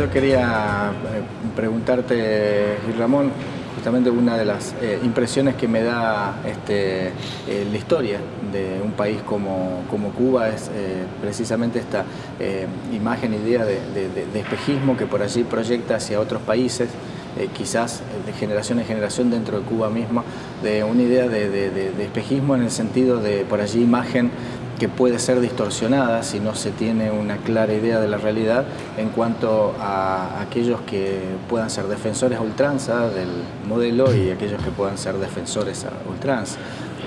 yo quería preguntarte, Gil Ramón, justamente una de las impresiones que me da la historia de un país como Cuba es precisamente esta imagen, idea de espejismo que por allí proyecta hacia otros países, quizás de generación en generación dentro de Cuba mismo, de una idea de espejismo en el sentido de por allí imagen que puede ser distorsionada si no se tiene una clara idea de la realidad en cuanto a aquellos que puedan ser defensores a ultranza del modelo y aquellos que puedan ser defensores a ultranza.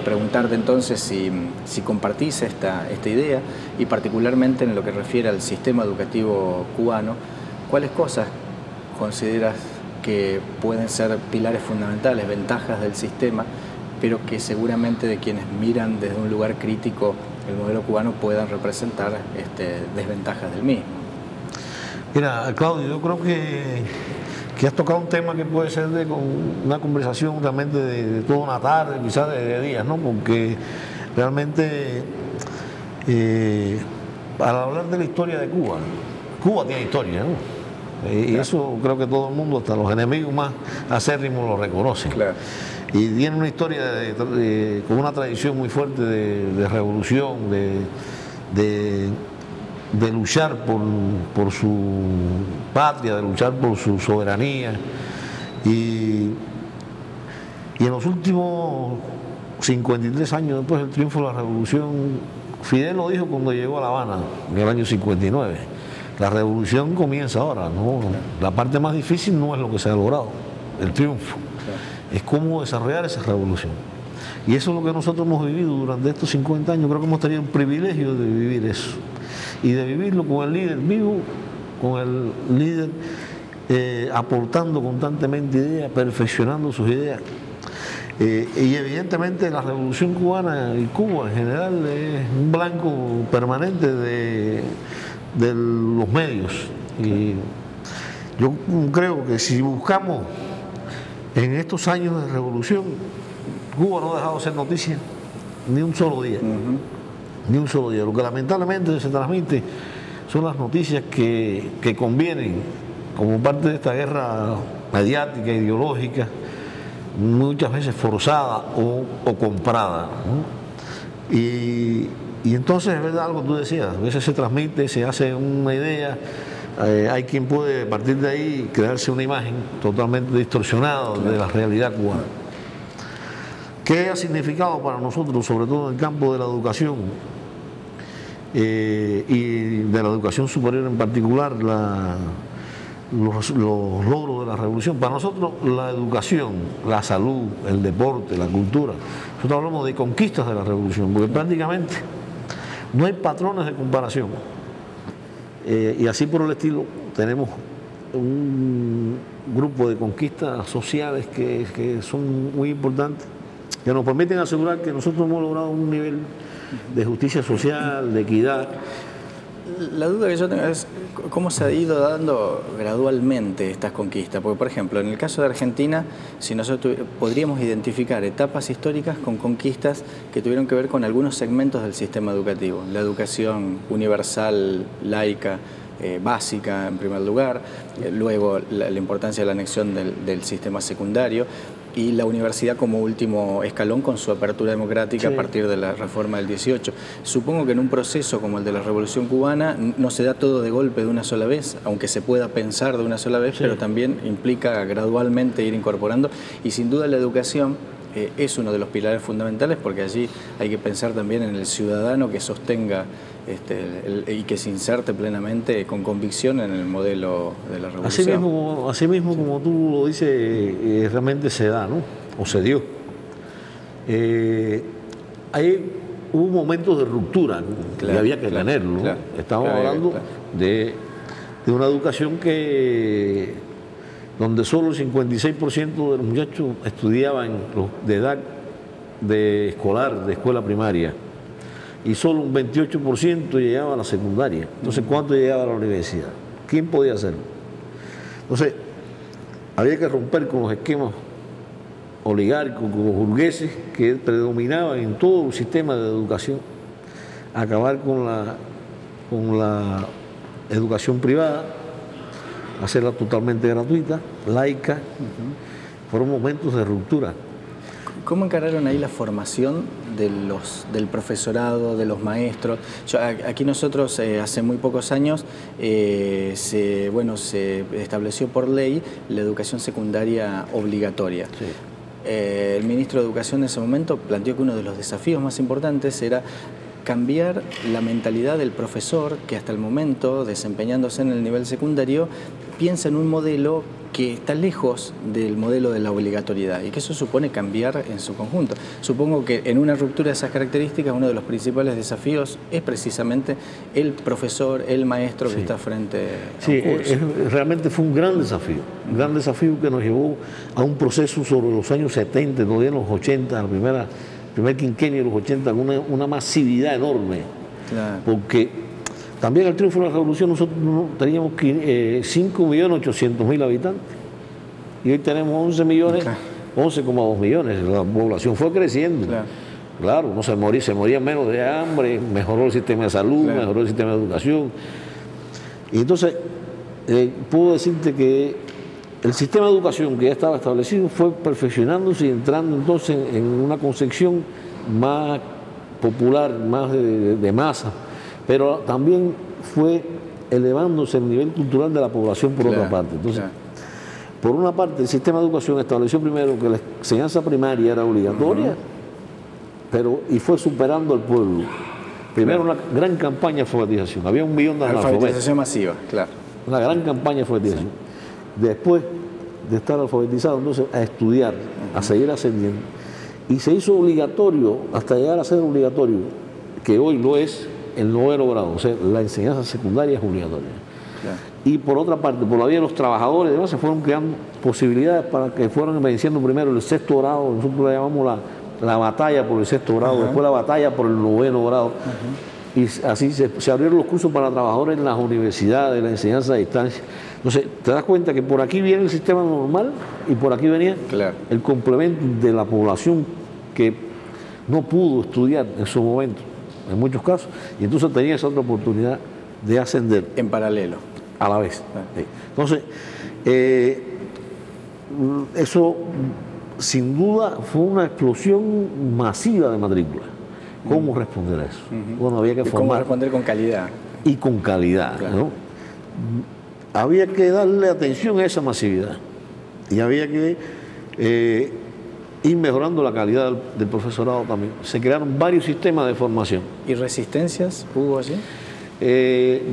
Preguntarte entonces si compartís esta idea y particularmente en lo que refiere al sistema educativo cubano, ¿cuáles cosas consideras que pueden ser pilares fundamentales, ventajas del sistema, pero que seguramente de quienes miran desde un lugar crítico el modelo cubano puedan representar desventajas del mismo? Mira, Claudio, yo creo que has tocado un tema que puede ser de una conversación realmente de toda una tarde, quizás de días, ¿no? Porque realmente para hablar de la historia de Cuba, Cuba tiene historia, ¿no? Y eso creo que todo el mundo, hasta los enemigos más acérrimos, lo reconocen. Claro. Y tiene una historia con una tradición muy fuerte de revolución, de luchar por su patria, de luchar por su soberanía. Y en los últimos 53 años después del triunfo de la revolución, Fidel lo dijo cuando llegó a La Habana, en el año 59, la revolución comienza ahora, ¿no? La parte más difícil no es lo que se ha logrado, el triunfo. Es cómo desarrollar esa revolución. Y eso es lo que nosotros hemos vivido durante estos 50 años. Creo que hemos tenido el privilegio de vivir eso. Y de vivirlo con el líder vivo, con el líder aportando constantemente ideas, perfeccionando sus ideas. Y evidentemente la revolución cubana y Cuba en general es un blanco permanente de los medios. Y yo creo que si buscamos en estos años de revolución, Cuba no ha dejado de ser noticia ni un solo día. Ni un solo día. Lo que lamentablemente se transmite son las noticias que convienen como parte de esta guerra mediática, ideológica, muchas veces forzada o comprada, ¿no? Y entonces es verdad algo que tú decías, a veces se transmite, se hace una idea. Hay quien puede, a partir de ahí, crearse una imagen totalmente distorsionada de la realidad cubana. ¿Qué ha significado para nosotros, sobre todo en el campo de la educación y de la educación superior en particular, los logros de la revolución? Para nosotros la educación, la salud, el deporte, la cultura, nosotros hablamos de conquistas de la revolución, porque prácticamente no hay patrones de comparación. Y así por el estilo tenemos un grupo de conquistas sociales que son muy importantes, que nos permiten asegurar que nosotros hemos logrado un nivel de justicia social, de equidad. La duda que yo tengo es cómo se ha ido dando gradualmente estas conquistas, porque por ejemplo en el caso de Argentina, si nosotros podríamos identificar etapas históricas con conquistas que tuvieron que ver con algunos segmentos del sistema educativo, la educación universal, laica, básica en primer lugar, luego la importancia de la anexión del sistema secundario y la universidad como último escalón con su apertura democrática a partir de la reforma del 18. Supongo que en un proceso como el de la Revolución Cubana no se da todo de golpe de una sola vez, aunque se pueda pensar de una sola vez, pero también implica gradualmente ir incorporando, y sin duda la educación es uno de los pilares fundamentales, porque allí hay que pensar también en el ciudadano que sostenga y que se inserte plenamente con convicción en el modelo de la revolución. Así mismo como tú lo dices, realmente se da, ¿no? O se dio. Hubo momentos de ruptura, ¿no? Y había que tenerlo, ¿no? Estamos hablando de una educación donde solo el 56% de los muchachos estudiaban de edad de escuela primaria, y solo un 28% llegaba a la secundaria. Entonces, ¿cuánto llegaba a la universidad? ¿Quién podía hacerlo? Entonces, había que romper con los esquemas oligárquicos, con los burgueses que predominaban en todo el sistema de educación, acabar con la educación privada hacerla totalmente gratuita, laica. Fueron momentos de ruptura. ¿Cómo encararon ahí la formación del profesorado, de los maestros? Aquí nosotros hace muy pocos años se estableció por ley la educación secundaria obligatoria. Sí. El ministro de Educación en ese momento planteó que uno de los desafíos más importantes era cambiar la mentalidad del profesor que hasta el momento, desempeñándose en el nivel secundario, piensa en un modelo que está lejos del modelo de la obligatoriedad y que eso supone cambiar en su conjunto. Supongo que en una ruptura de esas características uno de los principales desafíos es precisamente el profesor, el maestro que está frente a un curso. Realmente fue un gran desafío que nos llevó a un proceso sobre los años 70, todavía en los 80, el primer quinquenio de los 80, con una masividad enorme. Claro. Porque también al triunfo de la revolución nosotros teníamos 5.800.000 habitantes y hoy tenemos 11 millones, 11,2 millones. La población fue creciendo. Claro, no se moría menos de hambre, mejoró el sistema de salud, mejoró el sistema de educación. Y entonces, puedo decirte que el sistema de educación que ya estaba establecido fue perfeccionándose y entrando entonces en una concepción más popular, más de masa, pero también fue elevándose el nivel cultural de la población por otra parte. Entonces, por una parte, el sistema de educación estableció primero que la enseñanza primaria era obligatoria, y fue superando al pueblo. Primero una gran campaña de alfabetización, había 1 millón de analfabetos. Alfabetización masiva, claro. Una gran campaña de alfabetización. Después de estar alfabetizado, entonces a estudiar, a seguir ascendiendo. Y se hizo obligatorio, hasta llegar a ser obligatorio, que hoy lo es, el 9º grado, o sea, la enseñanza secundaria es obligatoria. Y por otra parte, por la vía de los trabajadores, además, se fueron creando posibilidades para que fueran venciendo primero el 6º grado, nosotros le llamamos la batalla por el 6º grado, después la batalla por el 9º grado. Y así se abrieron los cursos para trabajadores en las universidades, la enseñanza a distancia. Entonces, te das cuenta que por aquí viene el sistema normal y por aquí venía el complemento de la población que no pudo estudiar en su momento, en muchos casos, y entonces tenía esa otra oportunidad de ascender. En paralelo. A la vez. Entonces, eso sin duda fue una explosión masiva de matrícula. ¿Cómo responder a eso? Bueno, había que formar. ¿Cómo responder con calidad? Y con calidad, ¿no? Había que darle atención a esa masividad y había que ir mejorando la calidad del profesorado también. Se crearon varios sistemas de formación. ¿Y resistencias hubo allí?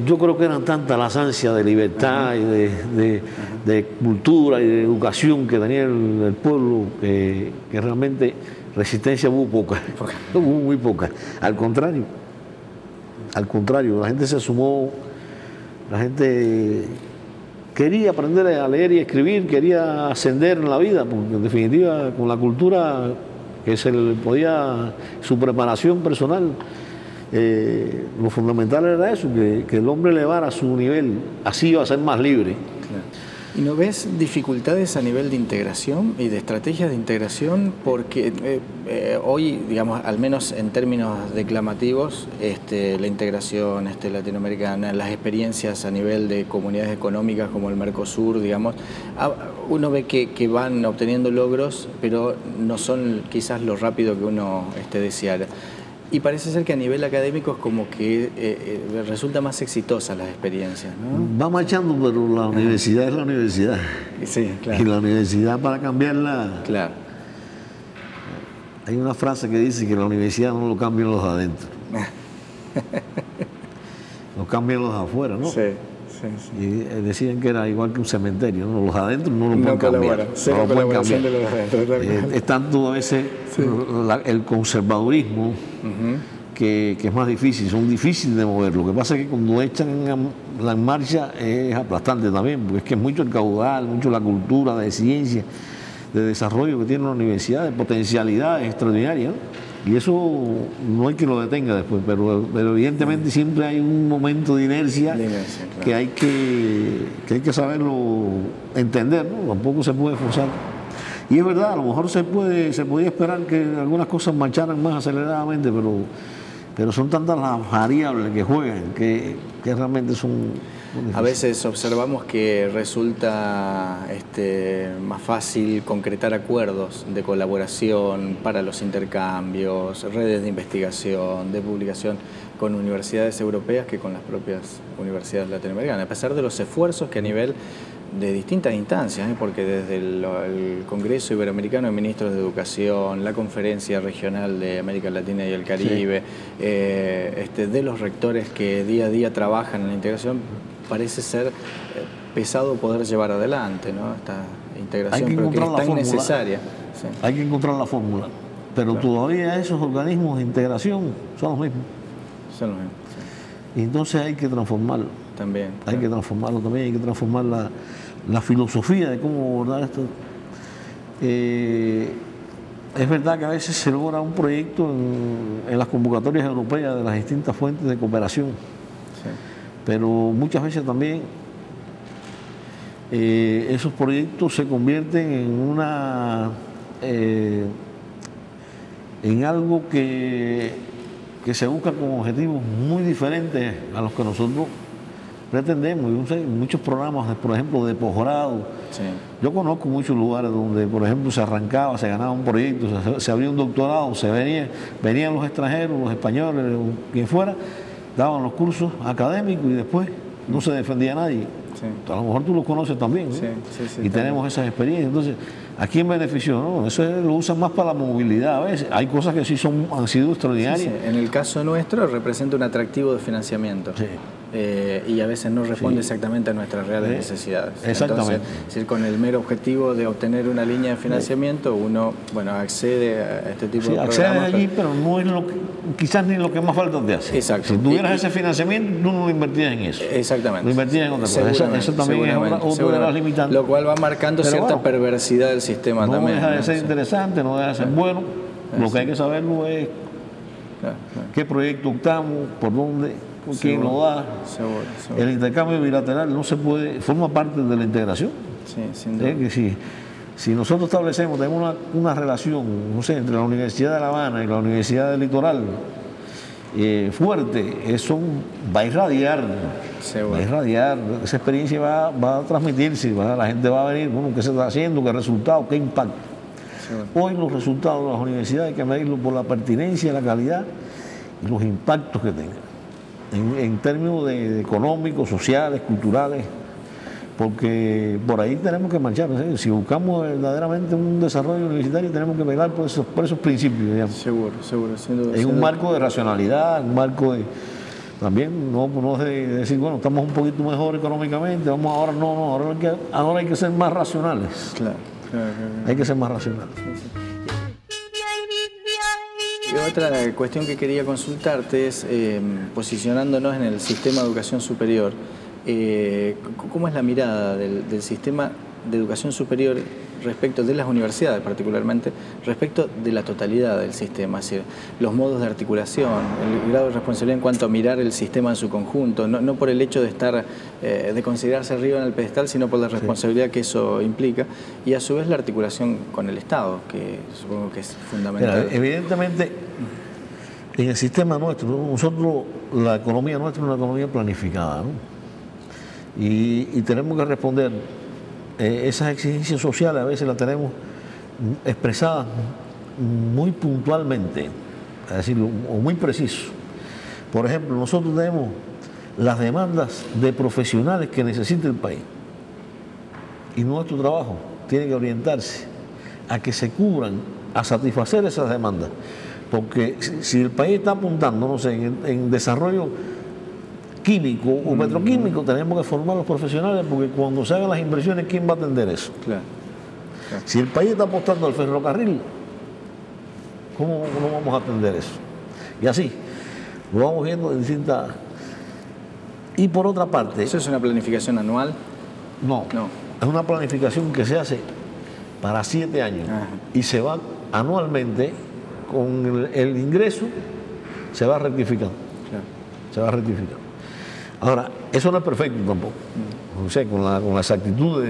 Yo creo que eran tantas las ansias de libertad y de cultura y de educación que tenía el pueblo que realmente resistencia hubo poca, hubo muy poca. Al contrario, la gente se sumó, la gente quería aprender a leer y escribir, quería ascender en la vida, porque en definitiva con la cultura que se le podía, su preparación personal, lo fundamental era eso, que el hombre elevara su nivel, así iba a ser más libre. ¿Y no ves dificultades a nivel de integración y de estrategias de integración? Porque hoy, digamos, al menos en términos declamativos, la integración latinoamericana, las experiencias a nivel de comunidades económicas como el Mercosur, digamos, uno ve que van obteniendo logros, pero no son quizás lo rápido que uno deseara. Y parece ser que a nivel académico es como que resulta más exitosas las experiencias, ¿no? Va marchando, pero la universidad es la universidad. Sí, claro. Y la universidad, para cambiarla... Claro. Hay una frase que dice que la universidad no lo cambian los de adentro. Lo cambian los de afuera, ¿no? Sí. Y decían que era igual que un cementerio, ¿no? Los de adentro no lo pueden cambiar. No lo pueden cambiar. De los adentro, es tanto a veces el conservadurismo que es más difícil, son difíciles de mover. Lo que pasa es que cuando echan en marcha es aplastante también, porque es que es mucho el caudal, mucho la cultura de ciencia, de desarrollo que tiene una universidad, de potencialidades extraordinarias, ¿no? Y eso no hay que lo detenga después, pero evidentemente siempre hay un momento de inercia, claro, que hay que saberlo entender, ¿no? Tampoco se puede forzar. Y es verdad, a lo mejor se podía esperar que algunas cosas marcharan más aceleradamente, pero pero son tantas las variables que juegan que realmente son a veces observamos que resulta más fácil concretar acuerdos de colaboración para los intercambios, redes de investigación, de publicación con universidades europeas que con las propias universidades latinoamericanas, a pesar de los esfuerzos que a nivel de distintas instancias, porque desde el Congreso Iberoamericano de Ministros de Educación, la Conferencia Regional de América Latina y el Caribe, sí, de los rectores que día a día trabajan en la integración, parece ser pesado poder llevar adelante, ¿no?, esta integración, pero que es tan necesaria. Sí. Hay que encontrar la fórmula, pero claro, todavía esos organismos de integración son los mismos. Son los mismos, sí. Y entonces hay que transformarlo. También. Hay que transformarlo también, hay que transformar la filosofía de cómo abordar esto. Es verdad que a veces se logra un proyecto en las convocatorias europeas de las distintas fuentes de cooperación, sí, pero muchas veces también esos proyectos se convierten en algo que se busca con objetivos muy diferentes a los que nosotros pretendemos. Yo sé, muchos programas, por ejemplo, de posgrado. Sí. Yo conozco muchos lugares donde, por ejemplo, se arrancaba, se ganaba un proyecto, se abría un doctorado, venían los extranjeros, los españoles, quien fuera, daban los cursos académicos y después no se defendía a nadie. Sí. A lo mejor tú los conoces también, ¿no? Sí, y tenemos esas experiencias. Entonces, ¿a quién benefició? No, eso lo usan más para la movilidad a veces. Hay cosas que sí han sido extraordinarias. Sí, sí. En el caso nuestro representa un atractivo de financiamiento. Sí. Y a veces no responde exactamente a nuestras reales necesidades. Exactamente. Entonces, es decir, con el mero objetivo de obtener una línea de financiamiento, uno, bueno, accede a este tipo de programas. Accede allí, pero no es quizás ni lo que más falta te hace. Exacto. Si tuvieras ese financiamiento, tú no lo invertías en eso. Exactamente. Lo invertías en otra cosa. Eso también es otra de las limitantes. Lo cual va marcando cierta perversidad del sistema también. No deja de ser interesante, no deja de ser bueno. Lo que hay que saberlo es qué proyecto optamos, por dónde, quién lo da. El intercambio bilateral no se puede, forma parte de la integración. Sí, sin duda. Que si nosotros establecemos, tenemos una relación, no sé, entre la Universidad de La Habana y la Universidad del Litoral fuerte, eso va a irradiar. Va a irradiar, esa experiencia va a transmitirse, la gente va a venir, bueno, qué se está haciendo, qué resultado, qué impacto. Hoy los resultados de las universidades hay que medirlos por la pertinencia, la calidad y los impactos que tengan, en términos de económicos, sociales, culturales, porque por ahí tenemos que marchar. ¿Sí? Si buscamos verdaderamente un desarrollo universitario, tenemos que velar por esos principios, digamos. Seguro, sin duda. En un marco de racionalidad, un marco de... También no de decir, bueno, estamos un poquito mejor económicamente, vamos ahora hay que ser más racionales. Claro. Hay que ser más racionales. Y otra cuestión que quería consultarte es, posicionándonos en el sistema de educación superior, ¿cómo es la mirada del sistema de educación superior respecto de las universidades particularmente, respecto de la totalidad del sistema? Es decir, los modos de articulación, el grado de responsabilidad en cuanto a mirar el sistema en su conjunto, no por el hecho de estar, de considerarse arriba en el pedestal, sino por la responsabilidad que eso implica, y a su vez la articulación con el Estado, que supongo que es fundamental. Mira, evidentemente, en el sistema nuestro, nosotros, la economía nuestra es una economía planificada, ¿no? Y tenemos que responder. Esas exigencias sociales a veces las tenemos expresadas muy puntualmente, es decir, o muy preciso. Por ejemplo, nosotros tenemos las demandas de profesionales que necesita el país, y nuestro trabajo tiene que orientarse a que se cubran, a satisfacer esas demandas, porque si el país está apuntando, no sé, en desarrollo químico o petroquímico, tenemos que formar los profesionales, porque cuando se hagan las inversiones, ¿quién va a atender eso? Claro. Si el país está apostando al ferrocarril, ¿cómo no vamos a atender eso? Y así, lo vamos viendo en distintas... Y por otra parte... ¿Eso es una planificación anual? No, es una planificación que se hace para 7 años. Ajá. Y se va anualmente, con el ingreso, se va rectificando. Claro. Se va rectificando. Ahora, eso no es perfecto tampoco. O sea, con la exactitud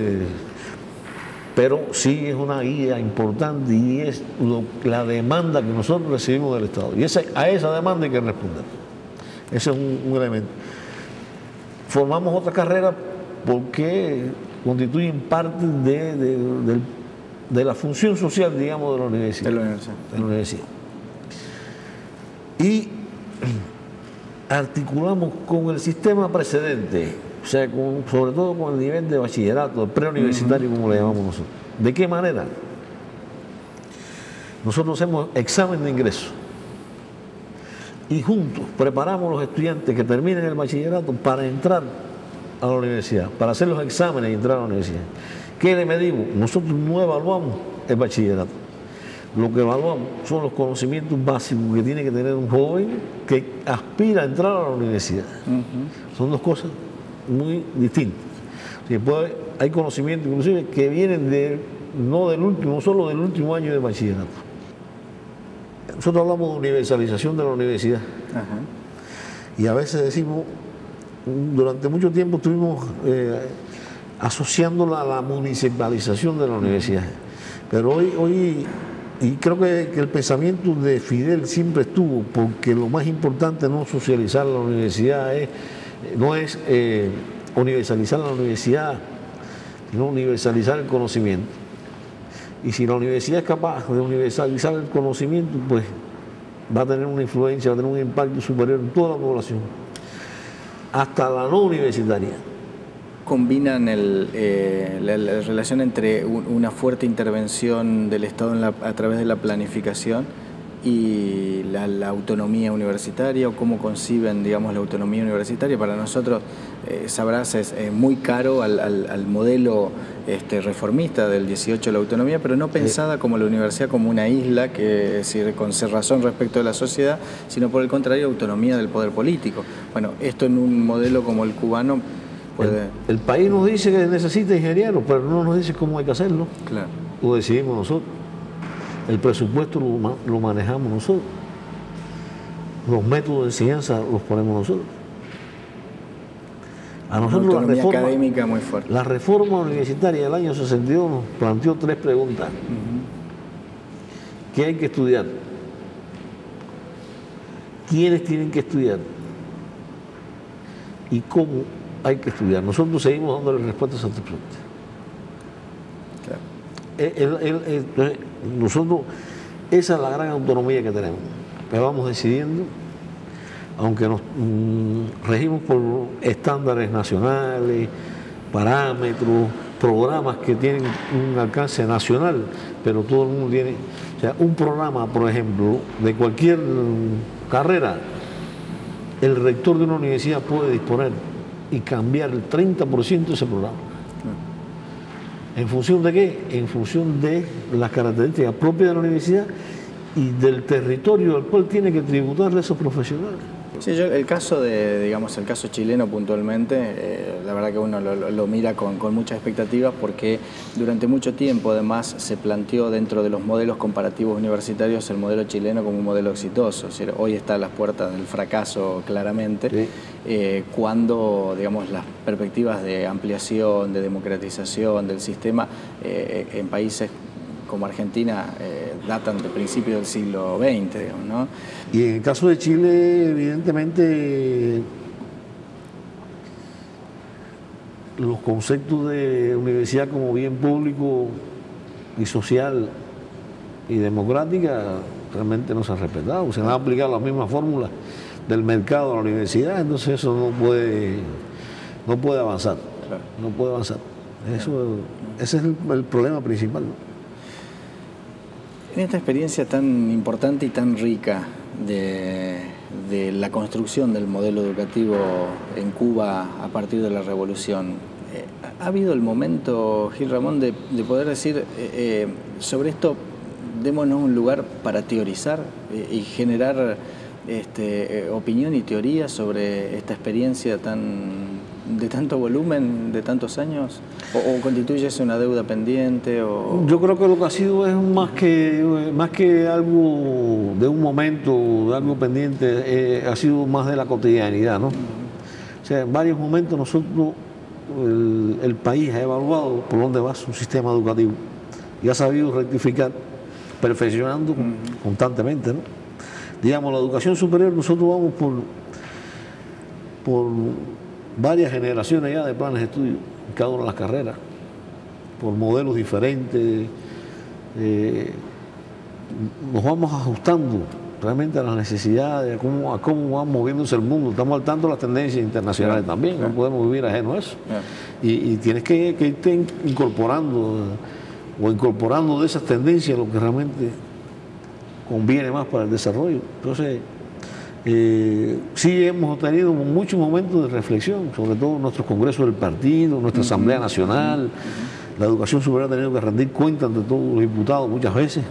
pero sí es una guía importante y es la demanda que nosotros recibimos del Estado. Y a esa demanda hay que responder. Ese es un elemento. Formamos otra carrera porque constituyen parte de la función social, digamos, de la universidad. De la universidad. Y articulamos con el sistema precedente, o sea, sobre todo con el nivel de bachillerato, el preuniversitario, como le llamamos nosotros. ¿De qué manera? Nosotros hacemos examen de ingreso y juntos preparamos a los estudiantes que terminen el bachillerato para entrar a la universidad, para hacer los exámenes y entrar a la universidad. ¿Qué le medimos? Nosotros no evaluamos el bachillerato. Lo que evaluamos son los conocimientos básicos que tiene que tener un joven que aspira a entrar a la universidad. Son dos cosas muy distintas. Después hay conocimientos inclusive que vienen no solo del último año de bachillerato. Nosotros hablamos de universalización de la universidad. Y a veces decimos, durante mucho tiempo estuvimos asociándola a la municipalización de la universidad. Pero hoy y creo que el pensamiento de Fidel siempre estuvo, porque lo más importante no es socializar la universidad, no es universalizar la universidad, sino universalizar el conocimiento. Y si la universidad es capaz de universalizar el conocimiento, pues va a tener una influencia, va a tener un impacto superior en toda la población, hasta la no universitaria. Combinan la relación entre una fuerte intervención del Estado a través de la planificación y la autonomía universitaria, o cómo conciben, digamos, la autonomía universitaria. Para nosotros, sabrás, es muy caro al modelo reformista del 18, la autonomía, pero no pensada como la universidad como una isla, que es decir, con cerrazón respecto de la sociedad, sino por el contrario, autonomía del poder político. Bueno, esto en un modelo como el cubano puede... El país nos dice que necesita ingenieros, pero no nos dice cómo hay que hacerlo. Claro. Lo decidimos nosotros. El presupuesto lo manejamos nosotros. Los métodos de enseñanza los ponemos nosotros. A nosotros la reforma universitaria del año 62 nos planteó 3 preguntas. ¿Qué hay que estudiar? ¿Quiénes tienen que estudiar? ¿Y cómo hay que estudiar? Nosotros seguimos dándole respuestas a estas preguntas. Claro. Nosotros, esa es la gran autonomía que tenemos. Que vamos decidiendo, aunque nos regimos por estándares nacionales, parámetros, programas que tienen un alcance nacional, pero todo el mundo tiene, o sea, un programa, por ejemplo, de cualquier carrera, el rector de una universidad puede disponer y cambiar el 30% de ese programa. ¿En función de qué? En función de las características propias de la universidad y del territorio al cual tiene que tributarle a esos profesionales. Sí, el caso el caso chileno puntualmente, la verdad que uno lo mira con muchas expectativas, porque durante mucho tiempo además se planteó dentro de los modelos comparativos universitarios el modelo chileno como un modelo exitoso. Es decir, hoy está a las puertas del fracaso claramente, sí. Cuando, digamos, las perspectivas de ampliación, de democratización del sistema en países como Argentina datan de principios del siglo XX, digamos, ¿no? Y en el caso de Chile, evidentemente, los conceptos de universidad como bien público y social y democrática realmente no se han respetado. Se han aplicado las mismas fórmulas del mercado a la universidad, entonces eso no puede avanzar. Claro. No puede avanzar. Ese es el problema principal, ¿no? En esta experiencia tan importante y tan rica de la construcción del modelo educativo en Cuba a partir de la revolución, ¿ha habido el momento, Gil Ramón, de poder decir sobre esto, démonos un lugar para teorizar y generar opinión y teoría sobre esta experiencia de tanto volumen, de tantos años? ¿O constituye eso una deuda pendiente? Yo creo que lo que ha sido es más que algo de un momento, de algo pendiente, ha sido más de la cotidianidad, ¿no? O sea, en varios momentos nosotros el país ha evaluado por dónde va su sistema educativo y ha sabido rectificar, perfeccionando constantemente, ¿no? Digamos, la educación superior, nosotros vamos por varias generaciones ya de planes de estudio en cada una de las carreras, por modelos diferentes, nos vamos ajustando realmente a las necesidades, a cómo va moviéndose el mundo. Estamos al tanto de las tendencias internacionales también, no podemos vivir ajeno a eso. Y tienes que irte incorporando de esas tendencias lo que realmente conviene más para el desarrollo. Entonces, sí hemos tenido muchos momentos de reflexión, sobre todo en nuestros congresos del partido, nuestra Asamblea Nacional. La educación superior ha tenido que rendir cuentas ante todos los diputados muchas veces.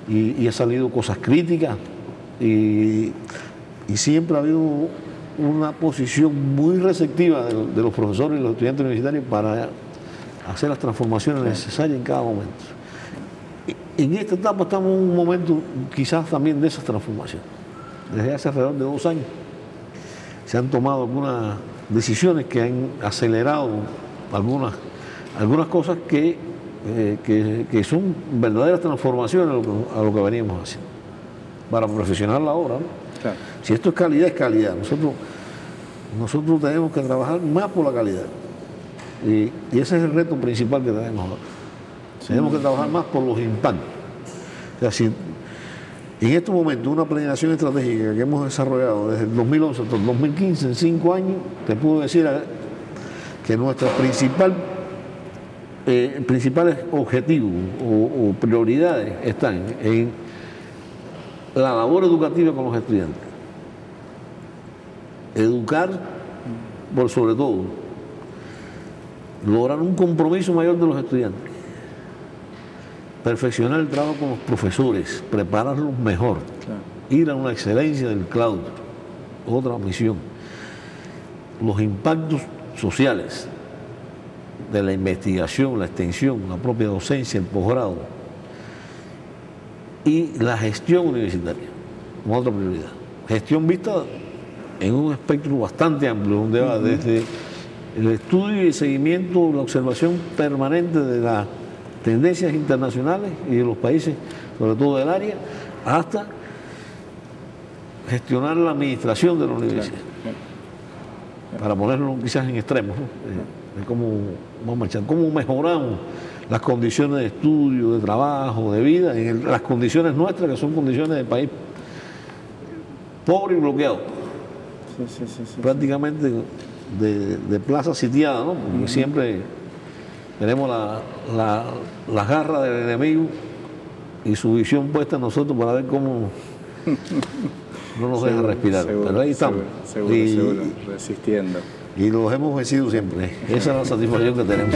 Y ha salido cosas críticas y siempre ha habido una posición muy receptiva de los profesores y los estudiantes universitarios para hacer las transformaciones necesarias en cada momento. En esta etapa estamos en un momento quizás también de esas transformaciones. Desde hace alrededor de 2 años se han tomado algunas decisiones que han acelerado algunas cosas que son verdaderas transformaciones a lo que veníamos haciendo, para profesionar la obra, ¿no? Claro. Si esto es calidad, es calidad. Nosotros tenemos que trabajar más por la calidad. Y ese es el reto principal que tenemos ahora. Sí. Tenemos que trabajar más por los impactos. O sea, si en estos momentos una planeación estratégica que hemos desarrollado desde el 2011 hasta el 2015, en 5 años, te puedo decir que nuestra principales objetivos o prioridades están en la labor educativa con los estudiantes. Educar por sobre todo. Lograr un compromiso mayor de los estudiantes. Perfeccionar el trabajo con los profesores, prepararlos mejor. Claro. Ir a una excelencia del claustro. Otra misión. Los impactos sociales de la investigación, la extensión, la propia docencia, el posgrado y la gestión universitaria, como otra prioridad. Gestión vista en un espectro bastante amplio, donde va desde el estudio y el seguimiento, la observación permanente de las tendencias internacionales y de los países, sobre todo del área, hasta gestionar la administración de la universidad. Para ponerlo quizás en extremos, ¿no? De cómo vamos a marchar, cómo mejoramos las condiciones de estudio, de trabajo, de vida, las condiciones nuestras, que son condiciones de país pobre y bloqueado. Sí. Prácticamente de plaza sitiada, ¿no? Porque siempre tenemos las garras del enemigo y su visión puesta en nosotros para ver cómo no nos deja respirar. Pero ahí estamos. Seguro, resistiendo. Y los hemos vencido siempre. Esa es la satisfacción que tenemos.